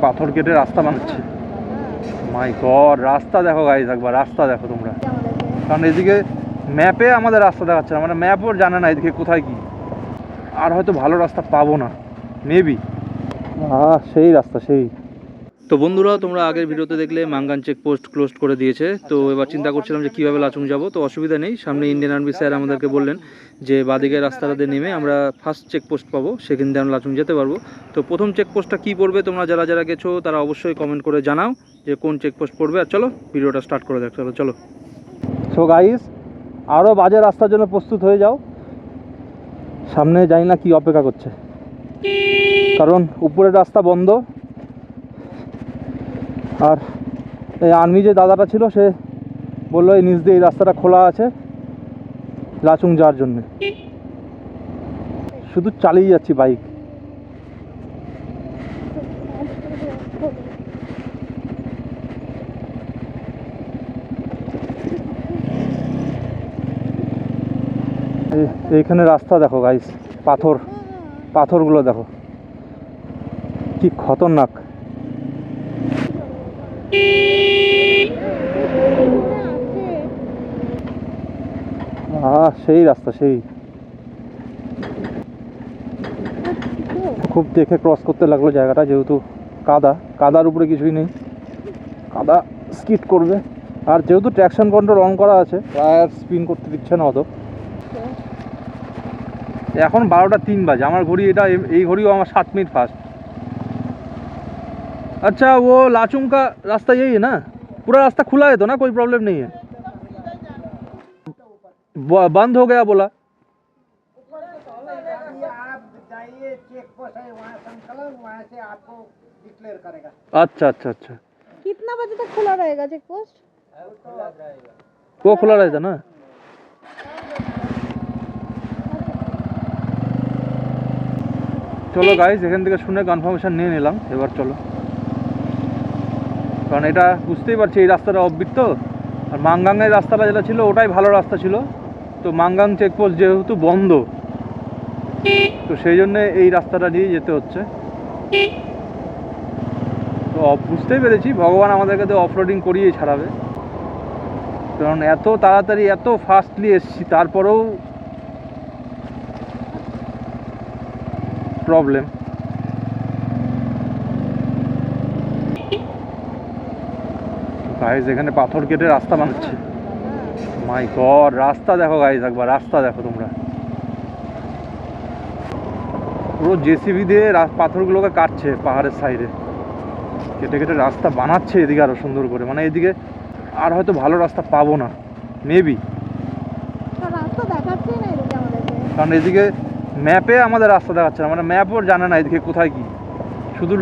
পাথর কেটে রাস্তা বানাচ্ছে। মাই গড, রাস্তা দেখো গাইস, একবার রাস্তা দেখো তোমরা। কারণ এদিকে ম্যাপে আমাদের রাস্তা দেখাচ্ছে না, মানে ম্যাপও জানে না এদিকে কোথায় কি। আর হয়তো ভালো রাস্তা পাবো না, মেবি। সেই রাস্তা সেই। তো বন্ধুরা, তোমরা আগের ভিডিওতে দেখলে মাঙ্গান চেকপোস্ট ক্লোজ করে দিয়েছে। তো এবার চিন্তা করছিলাম যে কীভাবে লাচুং যাব। তো অসুবিধা নেই, সামনে ইন্ডিয়ান আর্মি স্যার আমাদেরকে বললেন যে বাদিকের রাস্তাটাতে নেমে আমরা ফার্স্ট চেকপোস্ট পাবো, সেখান দিয়ে আমরা লাচুং যেতে পারবো। তো প্রথম চেকপোস্টটা কী পড়বে তোমরা যারা যারা গেছো তারা অবশ্যই কমেন্ট করে জানাও যে কোন চেকপোস্ট পড়বে। আর চলো ভিডিওটা স্টার্ট করে দেখ। চলো। সো গাইস, আরও বাজে রাস্তার জন্য প্রস্তুত হয়ে যাও। সামনে জানি না কি অপেক্ষা করছে, কারণ উপরের রাস্তা বন্ধ। আর এই আর্মি যে দাদাটা ছিল সে বললো এই নিচ দিয়ে এই রাস্তাটা খোলা আছে লাচুং যাওয়ার জন্যে। শুধু চালিয়ে যাচ্ছি বাইক। এইখানে রাস্তা দেখো গাইস, পাথরগুলো দেখো কি খতরনাক। সেই রাস্তা সেই। খুব দেখে ক্রস করতে লাগলো জায়গাটা, যেহেতু কাদার উপরে কিছুই নেই, কাদা স্কিড করবে। আর যেহেতু ট্র্যাকশন কন্ট্রোল অন করা আছে, টায়ার স্পিন করতে দিচ্ছে না অত। এখন 12টা 3 বাজে, আমার ঘড়ি এটা, এই ঘড়িও আমার 7 मिनट फास्ट। अच्छा, वो लाचुंग का रास्ता यही है ना? पूरा रास्ता खुला है तो ना, कोई प्रॉब्लम नहीं है? बंद हो गया बोला। आप जाइए, चेक पोस्ट है वहाँ संकलन, वहाँ से आपको डिक्लेयर करेगा। अच्छा। कितना बजे तक खुला रहेगा चेक पोस्ट? वो खुला रहता ना। চলো গাইস, এখান থেকে শুনে কনফার্মেশন নিয়ে নিলাম। এবার চলো, কারণ এটা বুঝতেই পারছি এই রাস্তাটা অবৃত্ত। আর মাঙ্গাংয়ের রাস্তাটা যেটা ছিল ওটাই ভালো রাস্তা ছিল। তো মাঙ্গাং চেকপোস্ট যেহেতু বন্ধ, তো সেই জন্যে এই রাস্তাটা দিয়ে যেতে হচ্ছে। তো বুঝতেই পেরেছি ভগবান আমাদেরকে তো অফরোডিং করিয়েই ছাড়াবে, কারণ এত তাড়াতাড়ি এত ফাস্টলি এসছি, তারপরেও প্রবলেম। গাইজ এখানে পাথর কেটে রাস্তা বানাচ্ছে। মাই গড, রাস্তা দেখো গাইজ, একবার রাস্তা দেখো তোমরা। পুরো জেসিবি দিয়ে পাথরগুলোকে কাটছে পাহাড়ের সাইডে, কেটে কেটে রাস্তা বানাচ্ছে এদিকে আরো সুন্দর করে। মানে এদিকে আর হয়তো ভালো রাস্তা পাবো না, মেবি। কারণ এদিকে ম্যাপে আমাদের রাস্তা দেখাচ্ছে না, মানে ম্যাপও জানে না এদিকে কোথায় কি। শুধু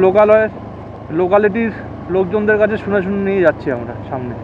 লোকালিটির লোকজনদের কাছে শুনে নিয়ে যাচ্ছি আমরা সামনে।